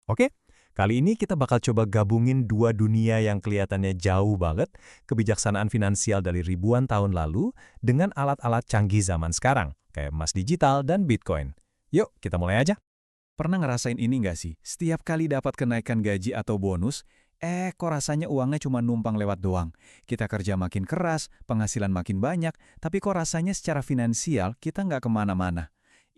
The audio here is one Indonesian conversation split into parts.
Oke, kali ini kita bakal coba gabungin dua dunia yang kelihatannya jauh banget, kebijaksanaan finansial dari ribuan tahun lalu dengan alat-alat canggih zaman sekarang, kayak emas digital dan Bitcoin. Yuk, kita mulai aja. Pernah ngerasain ini nggak sih? Setiap kali dapat kenaikan gaji atau bonus, kok rasanya uangnya cuma numpang lewat doang. Kita kerja makin keras, penghasilan makin banyak, tapi kok rasanya secara finansial kita nggak kemana-mana.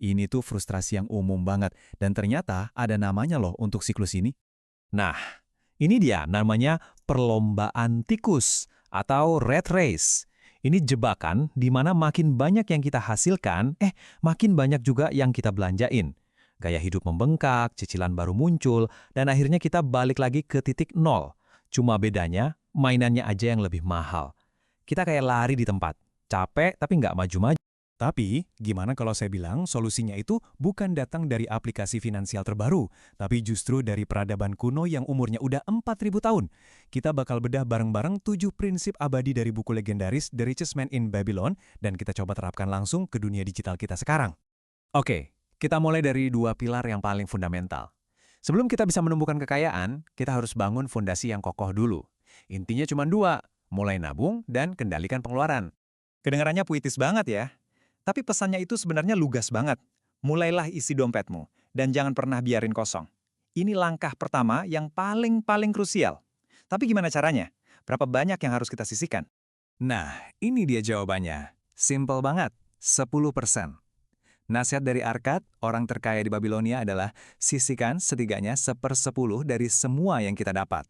Ini tuh frustrasi yang umum banget, dan ternyata ada namanya loh untuk siklus ini. Nah, ini dia namanya perlombaan tikus atau rat race. Ini jebakan di mana makin banyak yang kita hasilkan, makin banyak juga yang kita belanjain. Gaya hidup membengkak, cicilan baru muncul, dan akhirnya kita balik lagi ke titik nol. Cuma bedanya, mainannya aja yang lebih mahal. Kita kayak lari di tempat, capek tapi nggak maju-maju. Tapi, gimana kalau saya bilang solusinya itu bukan datang dari aplikasi finansial terbaru, tapi justru dari peradaban kuno yang umurnya udah 4.000 tahun. Kita bakal bedah bareng-bareng 7 prinsip abadi dari buku legendaris The Richest Man in Babylon, dan kita coba terapkan langsung ke dunia digital kita sekarang. Oke, kita mulai dari dua pilar yang paling fundamental. Sebelum kita bisa menumbuhkan kekayaan, kita harus bangun fondasi yang kokoh dulu. Intinya cuma dua, mulai nabung dan kendalikan pengeluaran. Kedengarannya puitis banget ya. Tapi pesannya itu sebenarnya lugas banget. Mulailah isi dompetmu, dan jangan pernah biarin kosong. Ini langkah pertama yang paling krusial. Tapi gimana caranya? Berapa banyak yang harus kita sisihkan? Nah, ini dia jawabannya. Simple banget, 10%. Nasihat dari Arkad, orang terkaya di Babilonia adalah sisihkan setidaknya 1/10 dari semua yang kita dapat.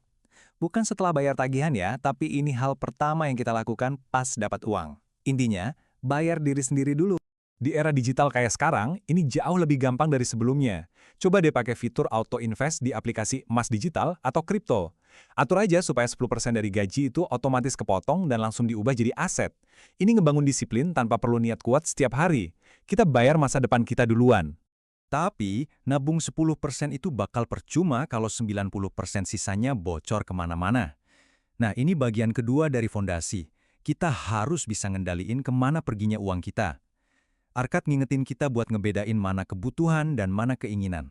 Bukan setelah bayar tagihan ya, tapi ini hal pertama yang kita lakukan pas dapat uang. Intinya, bayar diri sendiri dulu. Di era digital kayak sekarang, ini jauh lebih gampang dari sebelumnya. Coba deh pakai fitur auto invest di aplikasi emas digital atau kripto. Atur aja supaya 10% dari gaji itu otomatis kepotong dan langsung diubah jadi aset. Ini ngebangun disiplin tanpa perlu niat kuat setiap hari. Kita bayar masa depan kita duluan. Tapi, nabung 10% itu bakal percuma kalau 90% sisanya bocor kemana-mana. Nah, ini bagian kedua dari fondasi. Kita harus bisa ngendaliin kemana perginya uang kita. Arkad ngingetin kita buat ngebedain mana kebutuhan dan mana keinginan.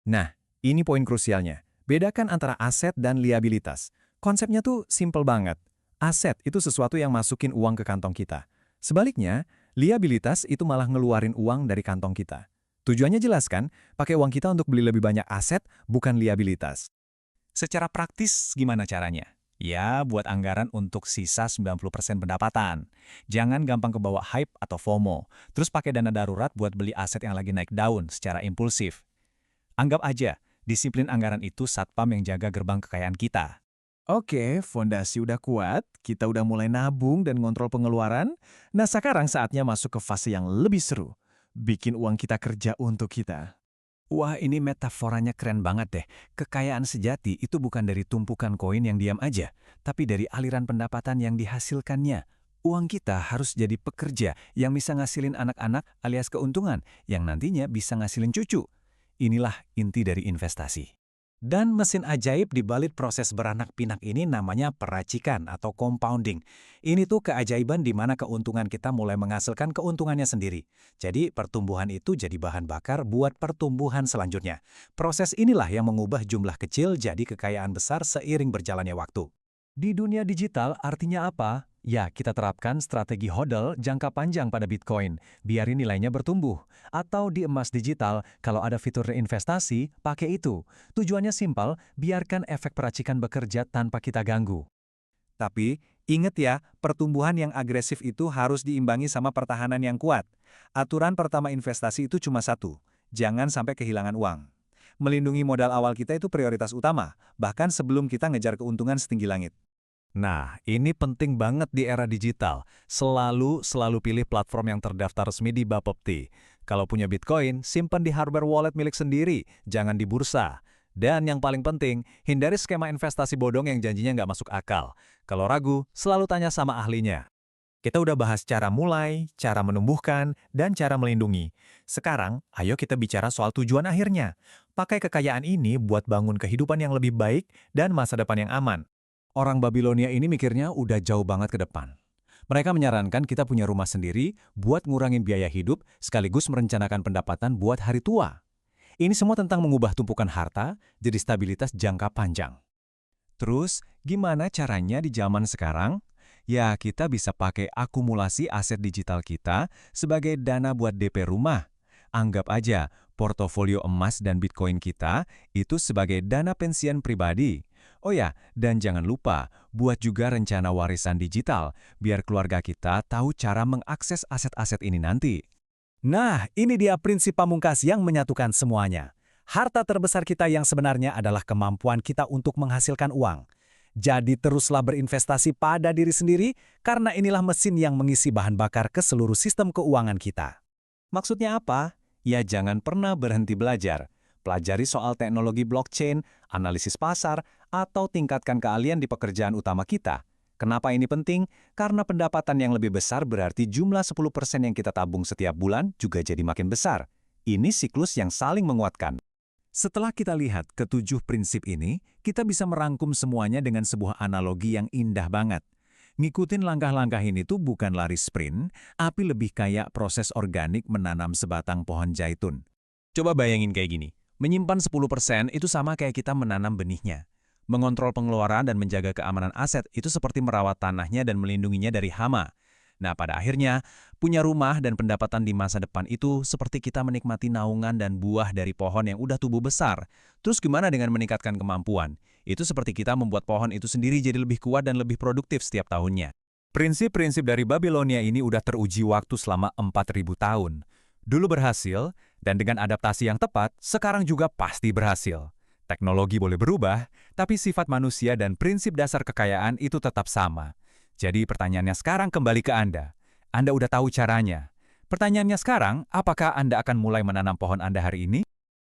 Nah, ini poin krusialnya. Bedakan antara aset dan liabilitas. Konsepnya tuh simple banget. Aset itu sesuatu yang masukin uang ke kantong kita. Sebaliknya, liabilitas itu malah ngeluarin uang dari kantong kita. Tujuannya jelas kan? Pakai uang kita untuk beli lebih banyak aset, bukan liabilitas. Secara praktis, gimana caranya? Ya, buat anggaran untuk sisa 90% pendapatan. Jangan gampang kebawa hype atau FOMO. Terus pakai dana darurat buat beli aset yang lagi naik daun secara impulsif. Anggap aja, disiplin anggaran itu satpam yang jaga gerbang kekayaan kita. Oke, fondasi udah kuat, kita udah mulai nabung dan ngontrol pengeluaran. Nah, sekarang saatnya masuk ke fase yang lebih seru. Bikin uang kita kerja untuk kita. Wah, ini metaforanya keren banget deh. Kekayaan sejati itu bukan dari tumpukan koin yang diam aja, tapi dari aliran pendapatan yang dihasilkannya. Uang kita harus jadi pekerja yang bisa ngasilin anak-anak alias keuntungan, yang nantinya bisa ngasilin cucu. Inilah inti dari investasi. Dan mesin ajaib di balik proses beranak pinak ini namanya peracikan atau compounding. Ini tuh keajaiban di mana keuntungan kita mulai menghasilkan keuntungannya sendiri. Jadi pertumbuhan itu jadi bahan bakar buat pertumbuhan selanjutnya. Proses inilah yang mengubah jumlah kecil jadi kekayaan besar seiring berjalannya waktu. Di dunia digital artinya apa? Ya, kita terapkan strategi hodl jangka panjang pada Bitcoin, biarin nilainya bertumbuh. Atau di emas digital, kalau ada fitur reinvestasi, pakai itu. Tujuannya simpel, biarkan efek peracikan bekerja tanpa kita ganggu. Tapi, ingat ya, pertumbuhan yang agresif itu harus diimbangi sama pertahanan yang kuat. Aturan pertama investasi itu cuma satu, jangan sampai kehilangan uang. Melindungi modal awal kita itu prioritas utama, bahkan sebelum kita ngejar keuntungan setinggi langit. Nah, ini penting banget di era digital. Selalu pilih platform yang terdaftar resmi di Bapepti. Kalau punya Bitcoin, simpan di hardware wallet milik sendiri, jangan di bursa. Dan yang paling penting, hindari skema investasi bodong yang janjinya nggak masuk akal. Kalau ragu, selalu tanya sama ahlinya. Kita udah bahas cara mulai, cara menumbuhkan, dan cara melindungi. Sekarang, ayo kita bicara soal tujuan akhirnya. Pakai kekayaan ini buat bangun kehidupan yang lebih baik dan masa depan yang aman. Orang Babilonia ini mikirnya udah jauh banget ke depan. Mereka menyarankan kita punya rumah sendiri buat ngurangin biaya hidup sekaligus merencanakan pendapatan buat hari tua. Ini semua tentang mengubah tumpukan harta jadi stabilitas jangka panjang. Terus, gimana caranya di zaman sekarang? Ya, kita bisa pakai akumulasi aset digital kita sebagai dana buat DP rumah. Anggap aja, portofolio emas dan Bitcoin kita itu sebagai dana pensiun pribadi. Oh ya, dan jangan lupa, buat juga rencana warisan digital, biar keluarga kita tahu cara mengakses aset-aset ini nanti. Nah, ini dia prinsip pamungkas yang menyatukan semuanya. Harta terbesar kita yang sebenarnya adalah kemampuan kita untuk menghasilkan uang. Jadi teruslah berinvestasi pada diri sendiri, karena inilah mesin yang mengisi bahan bakar ke seluruh sistem keuangan kita. Maksudnya apa? Ya jangan pernah berhenti belajar. Pelajari soal teknologi blockchain, analisis pasar, atau tingkatkan keahlian di pekerjaan utama kita. Kenapa ini penting? Karena pendapatan yang lebih besar berarti jumlah 10% yang kita tabung setiap bulan juga jadi makin besar. Ini siklus yang saling menguatkan. Setelah kita lihat ketujuh prinsip ini, kita bisa merangkum semuanya dengan sebuah analogi yang indah banget. Ngikutin langkah-langkah ini tuh bukan lari sprint, tapi lebih kayak proses organik menanam sebatang pohon zaitun. Coba bayangin kayak gini, menyimpan 10% itu sama kayak kita menanam benihnya. Mengontrol pengeluaran dan menjaga keamanan aset itu seperti merawat tanahnya dan melindunginya dari hama. Nah, pada akhirnya, punya rumah dan pendapatan di masa depan itu seperti kita menikmati naungan dan buah dari pohon yang udah tumbuh besar. Terus gimana dengan meningkatkan kemampuan? Itu seperti kita membuat pohon itu sendiri jadi lebih kuat dan lebih produktif setiap tahunnya. Prinsip-prinsip dari Babilonia ini udah teruji waktu selama 4.000 tahun. Dulu berhasil, dan dengan adaptasi yang tepat, sekarang juga pasti berhasil. Teknologi boleh berubah, tapi sifat manusia dan prinsip dasar kekayaan itu tetap sama. Jadi pertanyaannya sekarang kembali ke Anda. Anda udah tahu caranya. Pertanyaannya sekarang, apakah Anda akan mulai menanam pohon Anda hari ini?